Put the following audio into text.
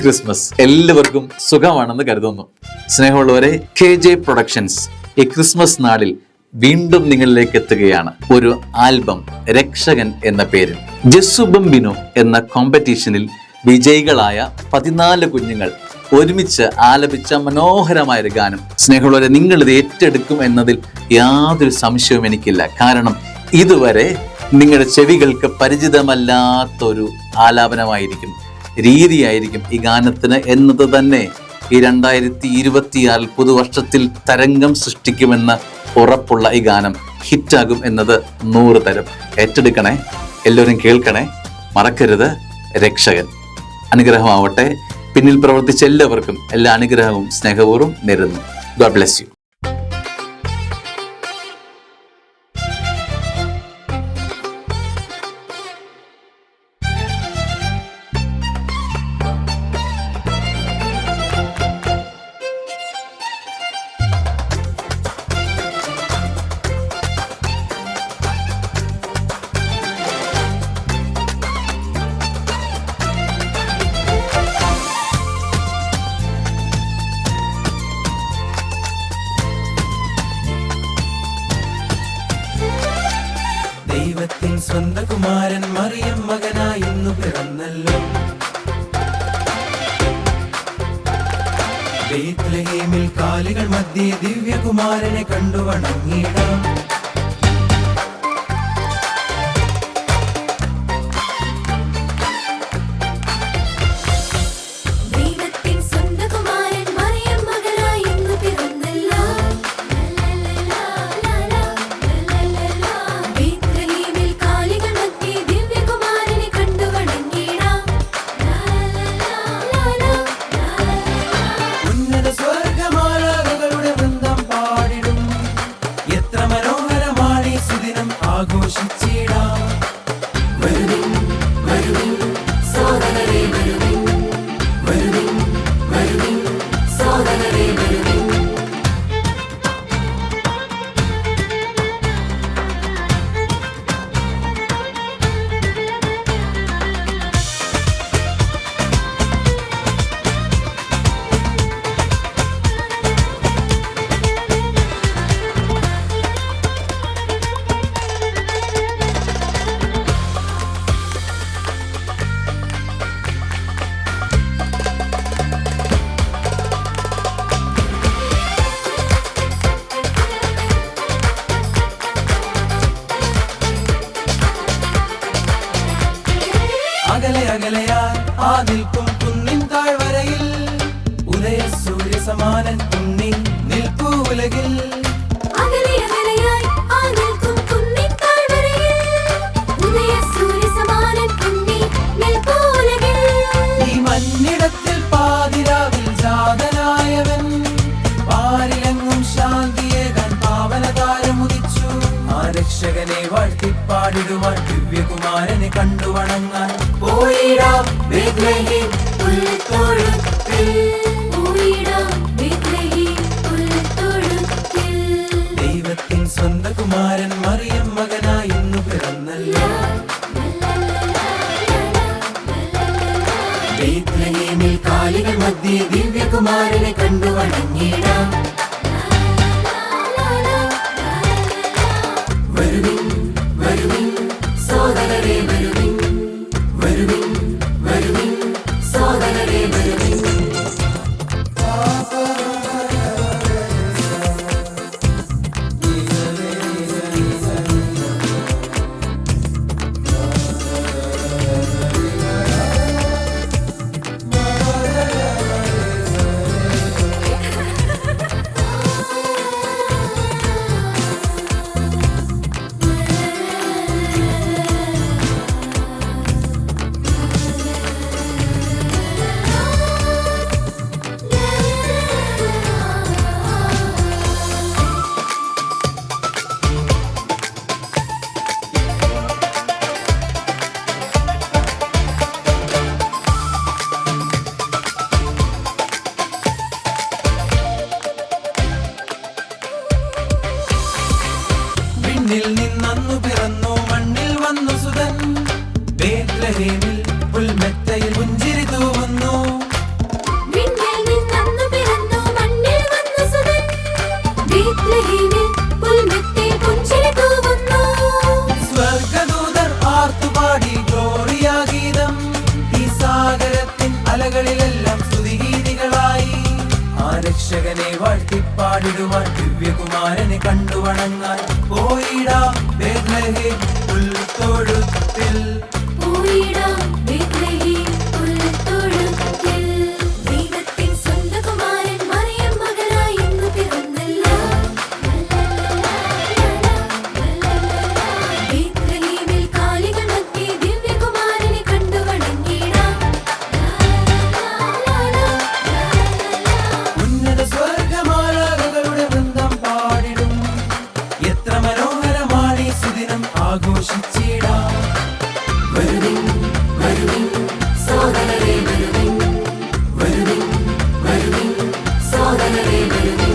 Christmas. എല്ലാവർക്കും സുഖമാണെന്ന് കരുതുന്നു. സ്നേഹമുള്ളവരെ, KJ പ്രൊഡക്ഷൻസ് ഈ ക്രിസ്മസ് നാളിൽ വീണ്ടും നിങ്ങളിലേക്ക് എത്തുകയാണ്. ഒരു ആൽബം, രക്ഷകൻ എന്ന പേരിൽ. ജസുബംബിനു എന്ന കോമ്പറ്റീഷനിൽ വിജയികളായ 14 കുഞ്ഞുങ്ങൾ ഒരുമിച്ച് ആലപിച്ച മനോഹരമായൊരു ഗാനം. സ്നേഹമുള്ളവരെ, നിങ്ങൾ ഇത് ഏറ്റെടുക്കും എന്നതിൽ യാതൊരു സംശയവും എനിക്കില്ല. കാരണം ഇതുവരെ നിങ്ങളുടെ ചെവികൾക്ക് പരിചിതമല്ലാത്തൊരു ആലാപനമായിരിക്കും, രീതിയായിരിക്കും ഈ ഗാനത്തിന് എന്നത് തന്നെ ഈ 2026 പുതുവർഷത്തിൽ തരംഗം സൃഷ്ടിക്കുമെന്ന് ഉറപ്പുള്ള ഈ ഗാനം ഹിറ്റാകും എന്നത് 100 തരം. ഏറ്റെടുക്കണേ, എല്ലാവരും കേൾക്കണേ, മറക്കരുത്. രക്ഷകൻ. അനുഗ്രഹമാവട്ടെ. പിന്നിൽ പ്രവർത്തിച്ച എല്ലാവർക്കും എല്ലാ അനുഗ്രഹവും സ്നേഹപൂർവ്വം നേരുന്നു. God bless you. ദൈവത്തിൻ സ്വന്ത കുമാരൻ മറിയം മകനായി ഇന്നു പിറന്നല്ലോ. ബേത്ലഹേമിൽ കാലികൾ മധ്യേ ദിവ്യകുമാരനെ കണ്ടു വണങ്ങിടാം. അകലെയായി ആ നിൽക്കും കുന്നിൻ താഴ്വരയിൽ ഉദയ സൂര്യ സമാനൻ ഉണ്ണി നിൽപ്പൂ ഉലകിൽ. ഈ മഞ്ഞിടത്തിൽ പാതിരാവിൽ ജാതനായവൻ പാരിലെങ്ങും ശാന്തിയേകാൻ പാവനതാരം ഉദിച്ചു. ആ രക്ഷകനെ വാഴ്ത്തിപ്പാടിടുവാൻ ദിവ്യകുമാരനെ കണ്ടു വണങ്ങാൻ പോയിടാം ബേത്ലഹേം പുൽത്തൊഴുത്തിൽ. ദൈവത്തിൻ സ്വന്ത കുമാരൻ മറിയം മകനായി ഇന്നു പിറന്നല്ലോ. ബേത്ലഹേമിൽ കാലികൾ മധ്യേ ദിവ്യകുമാരനെ കണ്ടു വണങ്ങിടാം. വരുവിൻ വരുവിൻ സോദരരെ വരുവിൻ, വരുവിൻ വരുവിൻ സോദരരെ വരുവിൻ. രക്ഷകനെ വാഴ്ത്തിപ്പാടിടുവാൻ ദിവ്യകുമാരനെ കണ്ടു വണങ്ങാൻ പോയിടാം ബേത്ലഹേം പുൽത്തൊഴുത്തിൽ. ദൈവത്തിൻ സ്വന്തം കുമാരൻ മറിയം മകനായി ഇന്നു പിറന്നല്ലോ. ബേത്ലഹേമിൽ കാലികൾ മധ്യേ ദിവ്യകുമാരനെ കണ്ടു വണങ്ങിടാം. ഉന്നത സ്വർഗമാലാകകളുടെ വൃന്ദം പാടിടും. എത്ര മനോഹരമാണ് ഈ സുദിനം ആഘോഷിച്ചിടാം. വരുവിൻ വരുവിൻ സോദരരേ വരുവിൻ, വരുവിൻ വരുവിൻ സോദരരേ വരുവിൻ.